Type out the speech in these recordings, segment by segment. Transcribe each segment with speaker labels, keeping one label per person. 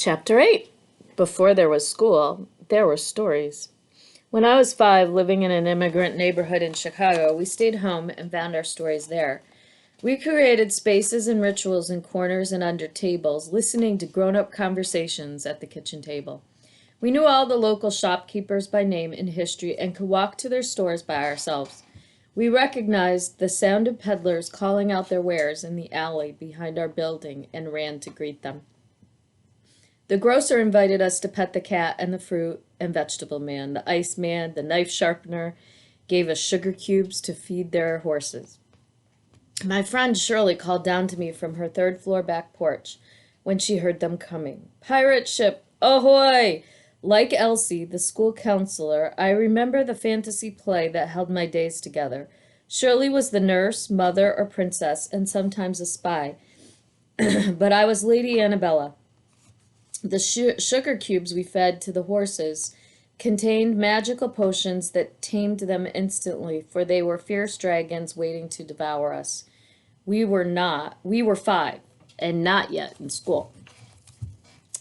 Speaker 1: Chapter 8. Before there was school, there were stories. When I was 5, living in an immigrant neighborhood in Chicago, we stayed home and found our stories there. We created spaces and rituals in corners and under tables, listening to grown-up conversations at the kitchen table. We knew all the local shopkeepers by name and history and could walk to their stores by ourselves. We recognized the sound of peddlers calling out their wares in the alley behind our building and ran to greet them. The grocer invited us to pet the cat and the fruit and vegetable man. The ice man, the knife sharpener, gave us sugar cubes to feed their horses. My friend Shirley called down to me from her third-floor back porch when she heard them coming. "Pirate ship, ahoy!" Like Elsie, the school counselor, I remember the fantasy play that held my days together. Shirley was the nurse, mother, or princess, and sometimes a spy. But I was Lady Annabella. The sugar cubes we fed to the horses contained magical potions that tamed them instantly, for they were fierce dragons waiting to devour us. We were 5, and not yet in school.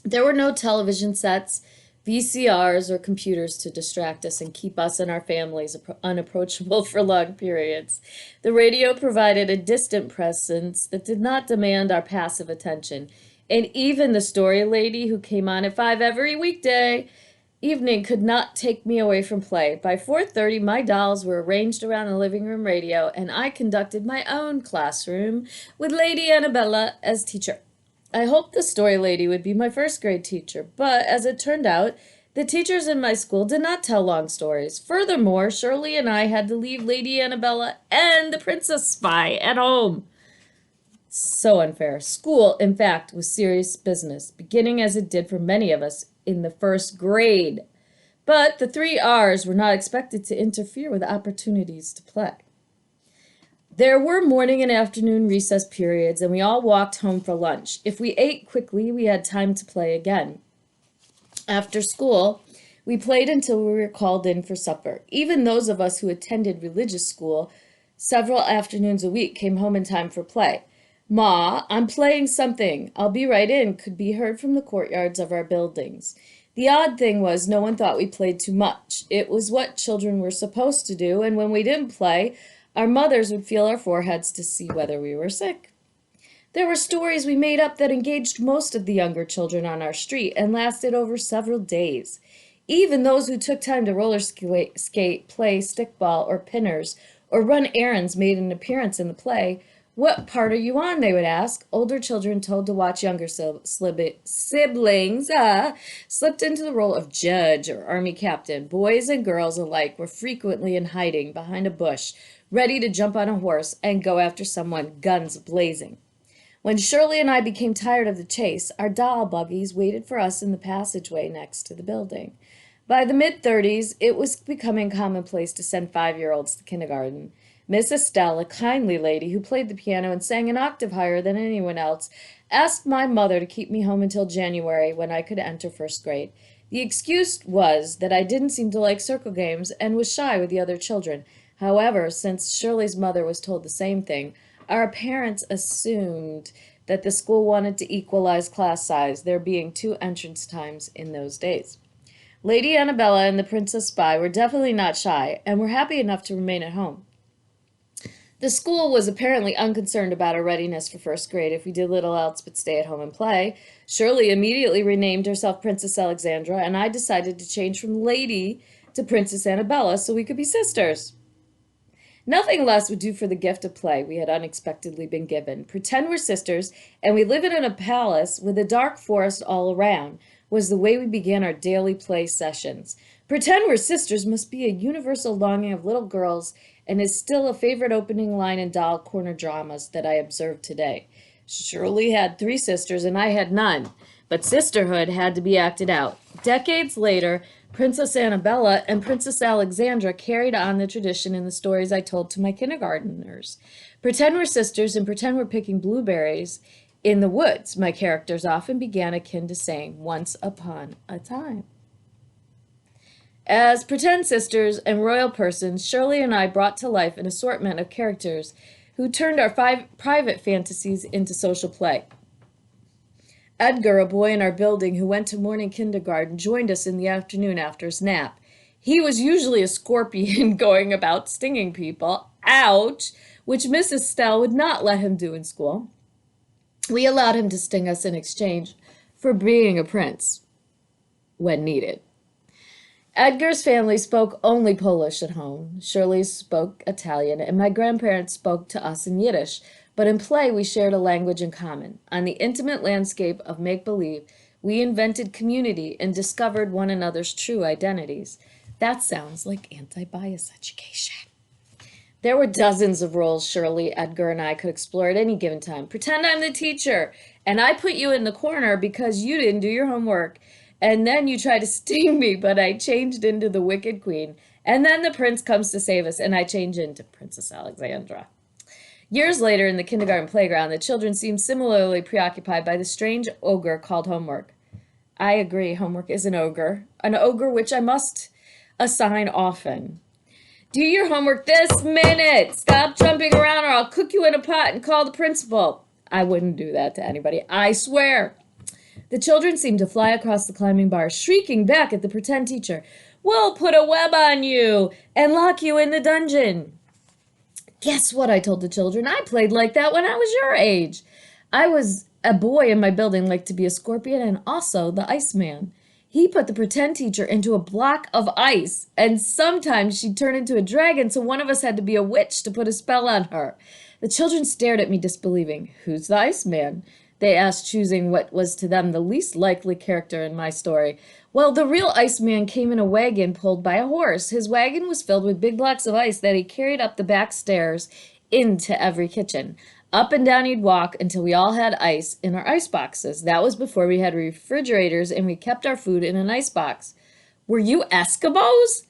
Speaker 1: There were no television sets, VCRs, or computers to distract us and keep us and our families unapproachable for long periods. The radio provided a distant presence that did not demand our passive attention. And even the story lady who came on at 5 every weekday evening could not take me away from play. By 4:30, my dolls were arranged around the living room radio, and I conducted my own classroom with Lady Annabella as teacher. I hoped the story lady would be my first grade teacher, but as it turned out, the teachers in my school did not tell long stories. Furthermore, Shirley and I had to leave Lady Annabella and the Princess Spy at home. So unfair. School, in fact, was serious business, beginning as it did for many of us in the first grade. But the 3 R's were not expected to interfere with opportunities to play. There were morning and afternoon recess periods, and we all walked home for lunch. If we ate quickly, we had time to play again. After school, we played until we were called in for supper. Even those of us who attended religious school several afternoons a week came home in time for play. "Ma, I'm playing something. I'll be right in," could be heard from the courtyards of our buildings. The odd thing was no one thought we played too much. It was what children were supposed to do, and when we didn't play, our mothers would feel our foreheads to see whether we were sick. There were stories we made up that engaged most of the younger children on our street and lasted over several days. Even those who took time to roller skate, play stickball or pinners, or run errands made an appearance in the play. "What part are you on?" they would ask. Older children told to watch younger siblings slipped into the role of judge or army captain. Boys and girls alike were frequently in hiding behind a bush, ready to jump on a horse and go after someone, guns blazing. When Shirley and I became tired of the chase, our doll buggies waited for us in the passageway next to the building. By the mid-30s, it was becoming commonplace to send 5-year-olds to kindergarten. Miss Estelle, a kindly lady who played the piano and sang an octave higher than anyone else, asked my mother to keep me home until January, when I could enter first grade. The excuse was that I didn't seem to like circle games and was shy with the other children. However, since Shirley's mother was told the same thing, our parents assumed that the school wanted to equalize class size, there being 2 entrance times in those days. Lady Annabella and the Princess Spy were definitely not shy and were happy enough to remain at home. The school was apparently unconcerned about our readiness for first grade if we did little else but stay at home and play. Shirley immediately renamed herself Princess Alexandra, and I decided to change from Lady to Princess Annabella so we could be sisters. Nothing less would do for the gift of play we had unexpectedly been given. Pretend we're sisters, and we live in a palace with a dark forest all around, was the way we began our daily play sessions. Pretend we're sisters must be a universal longing of little girls and is still a favorite opening line in doll corner dramas that I observe today. Shirley had 3 sisters and I had none, but sisterhood had to be acted out. Decades later, Princess Annabella and Princess Alexandra carried on the tradition in the stories I told to my kindergarteners. Pretend we're sisters and pretend we're picking blueberries in the woods. My characters often began akin to saying, "Once upon a time." As pretend sisters and royal persons, Shirley and I brought to life an assortment of characters who turned our 5 private fantasies into social play. Edgar, a boy in our building who went to morning kindergarten, joined us in the afternoon after his nap. He was usually a scorpion going about stinging people, ouch, which Mrs. Stell would not let him do in school. We allowed him to sting us in exchange for being a prince when needed. Edgar's family spoke only Polish at home. Shirley spoke Italian, and my grandparents spoke to us in Yiddish. But in play, we shared a language in common. On the intimate landscape of make-believe, we invented community and discovered one another's true identities. That sounds like anti-bias education. There were dozens of roles Shirley, Edgar, and I could explore at any given time. Pretend I'm the teacher, and I put you in the corner because you didn't do your homework. And then you try to sting me, but I changed into the Wicked Queen. And then the prince comes to save us, and I change into Princess Alexandra. Years later, in the kindergarten playground, the children seemed similarly preoccupied by the strange ogre called homework. I agree, homework is an ogre which I must assign often. Do your homework this minute! Stop jumping around or I'll cook you in a pot and call the principal. I wouldn't do that to anybody, I swear. The children seemed to fly across the climbing bars, shrieking back at the pretend teacher, "We'll put a web on you and lock you in the dungeon." Guess what, I told the children. I played like that when I was your age. I was a boy in my building liked to be a scorpion and also the Iceman. He put the pretend teacher into a block of ice, and sometimes she'd turn into a dragon, so one of us had to be a witch to put a spell on her. The children stared at me disbelieving. Who's the Iceman? They asked, choosing what was to them the least likely character in my story. Well, the real Iceman came in a wagon pulled by a horse. His wagon was filled with big blocks of ice that he carried up the back stairs into every kitchen. Up and down he'd walk until we all had ice in our ice boxes. That was before we had refrigerators and we kept our food in an ice box. Were you Eskimos?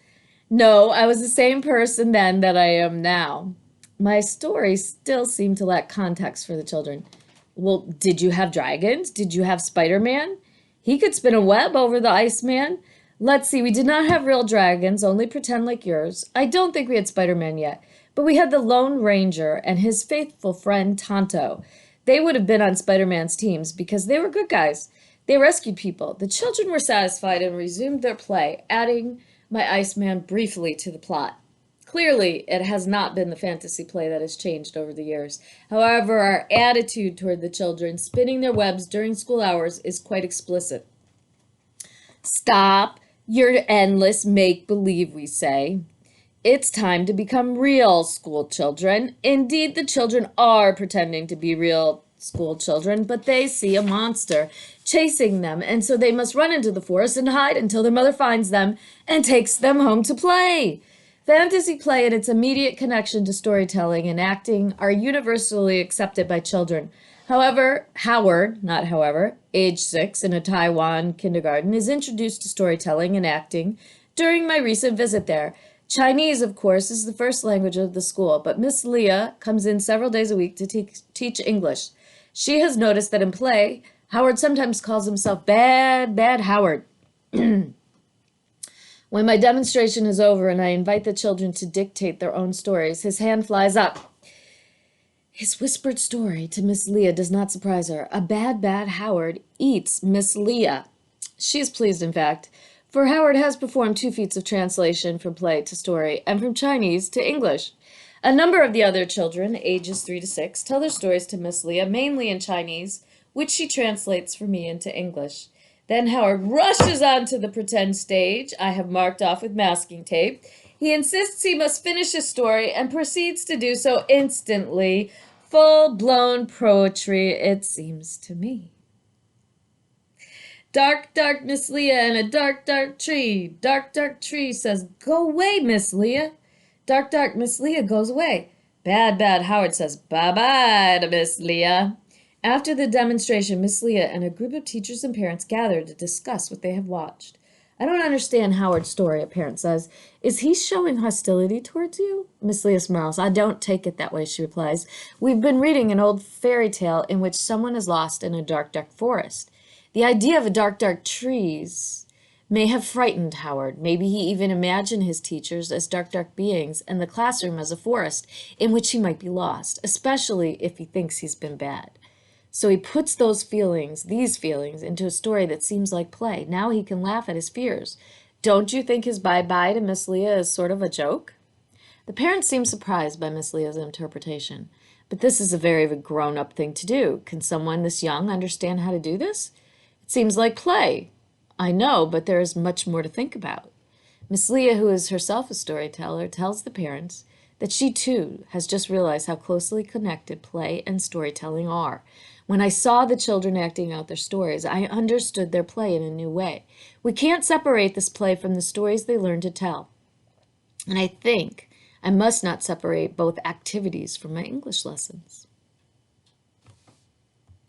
Speaker 1: No, I was the same person then that I am now. My story still seemed to lack context for the children. Well, did you have dragons? Did you have Spider-Man? He could spin a web over the Iceman. Let's see, we did not have real dragons, only pretend like yours. I don't think we had Spider-Man yet, but we had the Lone Ranger and his faithful friend Tonto. They would have been on Spider-Man's teams because they were good guys. They rescued people. The children were satisfied and resumed their play, adding my Iceman briefly to the plot. Clearly, it has not been the fantasy play that has changed over the years. However, our attitude toward the children spinning their webs during school hours is quite explicit. Stop your endless make-believe, we say. It's time to become real school children. Indeed, the children are pretending to be real school children, but they see a monster chasing them, and so they must run into the forest and hide until their mother finds them and takes them home to play. Fantasy play and its immediate connection to storytelling and acting are universally accepted by children. However, Howard, not however, age 6 in a Taiwan kindergarten, is introduced to storytelling and acting during my recent visit there. Chinese, of course, is the first language of the school, but Miss Leah comes in several days a week to teach English. She has noticed that in play, Howard sometimes calls himself Bad Howard. When my demonstration is over and I invite the children to dictate their own stories, his hand flies up. His whispered story to Miss Leah does not surprise her. A bad Howard eats Miss Leah. She is pleased, in fact, for Howard has performed 2 feats of translation from play to story and from Chinese to English. A number of the other children, ages 3 to 6, tell their stories to Miss Leah, mainly in Chinese, which she translates for me into English. Then Howard rushes onto the pretend stage I have marked off with masking tape. He insists he must finish his story and proceeds to do so instantly. Full-blown poetry, it seems to me. Dark Miss Leah in a dark tree. Dark tree says, "Go away, Miss Leah." Dark Miss Leah goes away. Bad Howard says, "Bye-bye to Miss Leah." After the demonstration, Miss Leah and a group of teachers and parents gather to discuss what they have watched. I don't understand Howard's story, a parent says. Is he showing hostility towards you? Miss Leah smiles. I don't take it that way, she replies. We've been reading an old fairy tale in which someone is lost in a dark forest. The idea of a dark trees may have frightened Howard. Maybe he even imagined his teachers as dark beings and the classroom as a forest in which he might be lost, especially if he thinks he's been bad. So he puts these feelings, into a story that seems like play. Now he can laugh at his fears. Don't you think his bye-bye to Miss Leah is sort of a joke? The parents seem surprised by Miss Leah's interpretation. But this is a very grown-up thing to do. Can someone this young understand how to do this? It seems like play. I know, but there is much more to think about. Miss Leah, who is herself a storyteller, tells the parents that she too has just realized how closely connected play and storytelling are. When I saw the children acting out their stories, I understood their play in a new way. We can't separate this play from the stories they learn to tell. And I think I must not separate both activities from my English lessons.